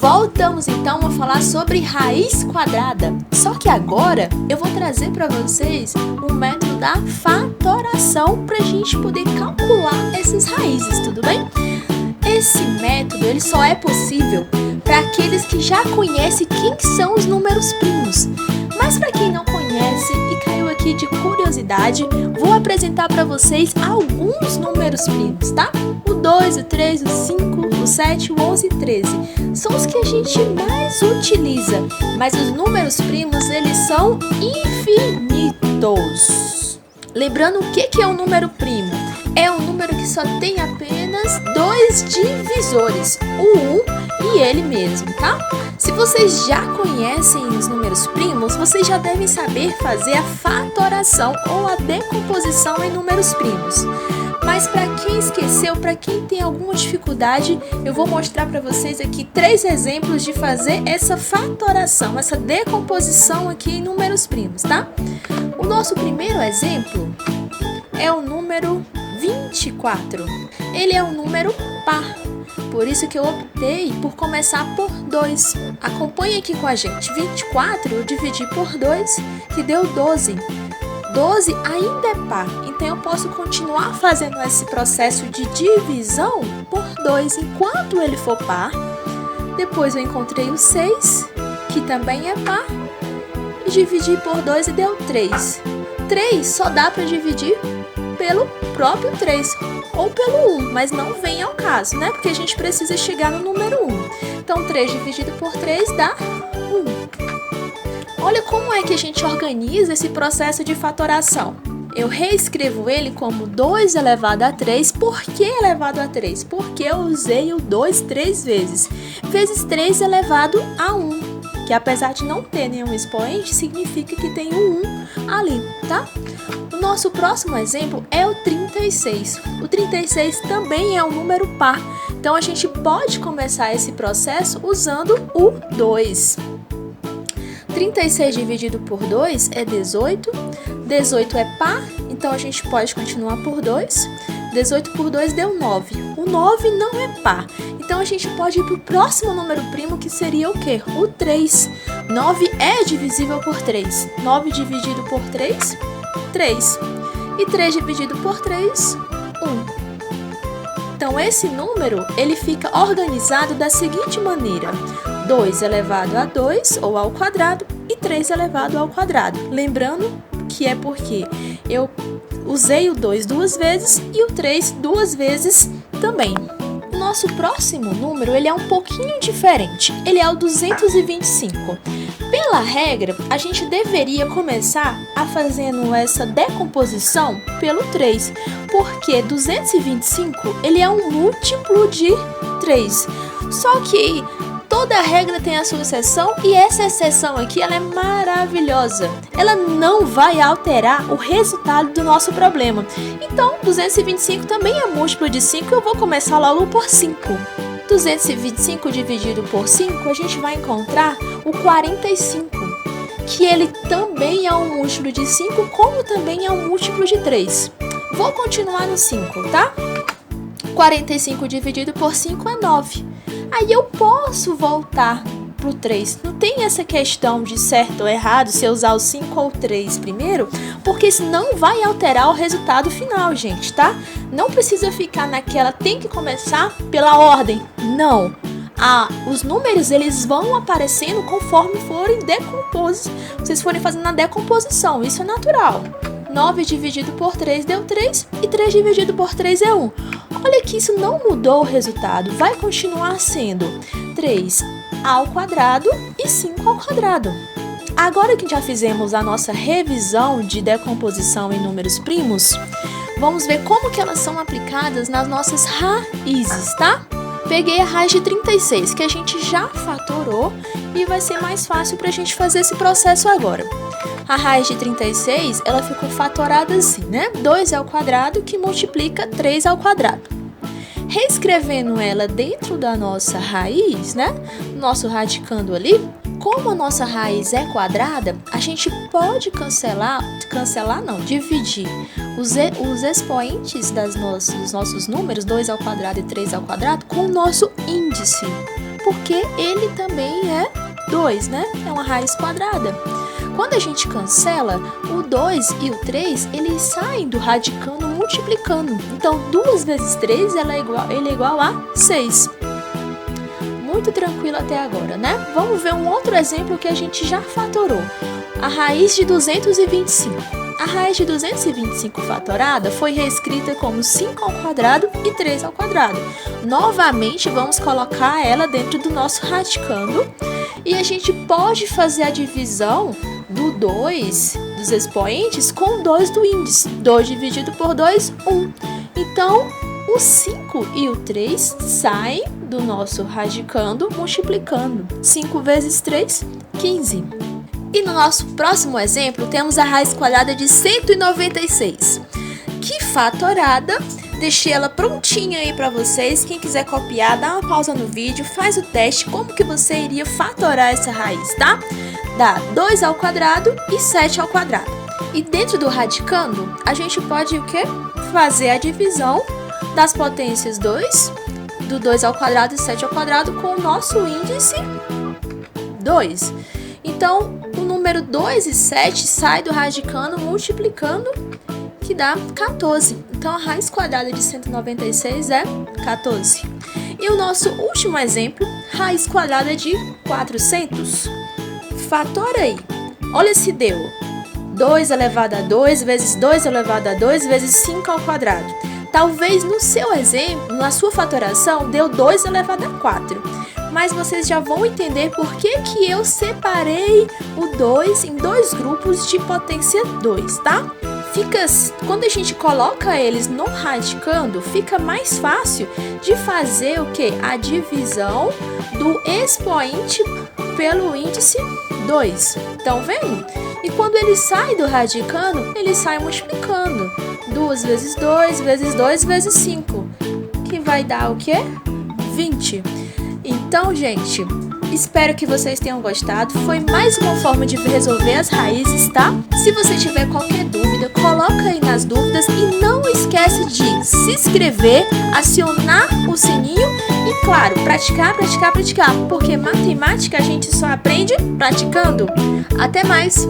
Voltamos então a falar sobre raiz quadrada. Só que agora eu vou trazer para vocês o método da fatoração para a gente poder calcular essas raízes, tudo bem? Esse método ele só é possível para aqueles que já conhecem quem são os números primos. Mas para quem não conhece e caiu aqui de curiosidade, vou apresentar para vocês alguns números primos, tá? O 2, o 3, o 5, o 7, o 11 e o 13. São os que a gente mais utiliza, mas os números primos, eles são infinitos. Lembrando o que é um número primo? É um número que só tem apenas dois divisores, o 1 e ele mesmo, tá? Se vocês já conhecem os números primos, vocês já devem saber fazer a fatoração ou a decomposição em números primos. Mas para quem esqueceu, para quem tem alguma dificuldade, eu vou mostrar para vocês aqui 3 exemplos de fazer essa fatoração, essa decomposição aqui em números primos, tá? O nosso primeiro exemplo é o número 24. Ele é um número par. Por isso que eu optei por começar por 2. Acompanhe aqui com a gente. 24 eu dividi por 2, que deu 12. 12 ainda é par, então eu posso continuar fazendo esse processo de divisão por 2 enquanto ele for par. Depois eu encontrei o 6, que também é par, e dividi por 2 e deu 3. 3 só dá para dividir pelo próprio 3 ou pelo 1, mas não vem ao caso, né? Porque a gente precisa chegar no número 1. Então 3 dividido por 3 dá 1. Olha como é que a gente organiza esse processo de fatoração. Eu reescrevo ele como 2 elevado a 3. Por que elevado a 3? Porque eu usei o 2 3 vezes. Vezes 3 elevado a 1. Que apesar de não ter nenhum expoente, significa que tem um 1 ali, tá? O nosso próximo exemplo é o 36. O 36 também é um número par. Então a gente pode começar esse processo usando o 2. 36 dividido por 2 é 18, 18 é par, então a gente pode continuar por 2, 18 por 2 deu 9, o 9 não é par, então a gente pode ir para o próximo número primo que seria o quê? O 3, 9 é divisível por 3, 9 dividido por 3, 3, e 3 dividido por 3, 1. Então esse número ele fica organizado da seguinte maneira: 2 elevado a 2 ou ao quadrado e 3 elevado ao quadrado. Lembrando que é porque eu usei o 2 duas vezes e o 3 duas vezes também. O nosso próximo número ele é um pouquinho diferente. Ele é o 225. Pela regra, a gente deveria começar a fazendo essa decomposição pelo 3, porque 225 ele é um múltiplo de 3. Só que toda regra tem a sua exceção e essa exceção aqui ela é maravilhosa. Ela não vai alterar o resultado do nosso problema. Então, 225 também é múltiplo de 5 e eu vou começar logo por 5. 225 dividido por 5, a gente vai encontrar o 45, que ele também é um múltiplo de 5, como também é um múltiplo de 3. Vou continuar no 5, tá? 45 dividido por 5 é 9. Aí eu posso voltar pro 3. Não tem essa questão de certo ou errado se eu usar o 5 ou o 3 primeiro, porque isso não vai alterar o resultado final, gente, tá? Não precisa ficar naquela, tem que começar pela ordem. Não. Os números eles vão aparecendo conforme forem vocês forem fazendo a decomposição. Isso é natural. 9 dividido por 3 deu 3 e 3 dividido por 3 é 1. Olha que isso não mudou o resultado, vai continuar sendo 3 ao quadrado e 5 ao quadrado. Agora que já fizemos a nossa revisão de decomposição em números primos, vamos ver como que elas são aplicadas nas nossas raízes, tá? Peguei a raiz de 36, que a gente já fatorou e vai ser mais fácil para a gente fazer esse processo agora. A raiz de 36, ela ficou fatorada assim, né? 2 ao quadrado que multiplica 3 ao quadrado. Reescrevendo ela dentro da nossa raiz, né? Nosso radicando ali, como a nossa raiz é quadrada, a gente pode dividir os expoentes dos nossos números, 2 ao quadrado e 3 ao quadrado, com o nosso índice. porque ele também é 2, né? É uma raiz quadrada. Quando a gente cancela, o 2 e o 3, eles saem do radicando multiplicando. Então, 2 vezes 3, ele é igual a 6. Muito tranquilo até agora, né? Vamos ver um outro exemplo que a gente já fatorou. A raiz de 225. A raiz de 225 fatorada foi reescrita como 5 ao quadrado e 3 ao quadrado. Novamente, vamos colocar ela dentro do nosso radicando. E a gente pode fazer a divisão do 2 dos expoentes com 2 do índice. 2 dividido por 2, 1. Então, o 5 e o 3 saem do nosso radicando multiplicando. 5 vezes 3, 15. E no nosso próximo exemplo, temos a raiz quadrada de 196, que fatorada, deixei ela prontinha aí para vocês. Quem quiser copiar, dá uma pausa no vídeo, faz o teste, como que você iria fatorar essa raiz, tá? Dá 2 ao quadrado e 7 ao quadrado. E dentro do radicando, a gente pode o quê? Fazer a divisão das potências 2, do 2 ao quadrado e 7 ao quadrado, com o nosso índice 2. Então, o número 2 e 7 sai do radicando multiplicando, que dá 14. Então, a raiz quadrada de 196 é 14. E o nosso último exemplo, raiz quadrada de 400. Fatora aí. Olha se deu 2 elevado a 2 vezes 2 elevado a 2 vezes 5 ao quadrado. Talvez no seu exemplo, na sua fatoração, deu 2 elevado a 4. Mas vocês já vão entender por que eu separei o 2 em 2 grupos de potência 2, tá? Quando a gente coloca eles no radicando, fica mais fácil de fazer o quê? A divisão do expoente pelo índice 2. Estão vendo? E quando ele sai do radicando, ele sai multiplicando. 2 vezes 2 vezes 2 vezes 5, que vai dar o quê? 20. Então, gente, espero que vocês tenham gostado. Foi mais uma forma de resolver as raízes, tá? Se você tiver qualquer dúvida, coloca aí nas dúvidas e não esquece de se inscrever, acionar o sininho e, claro, praticar, porque matemática a gente só aprende praticando. Até mais!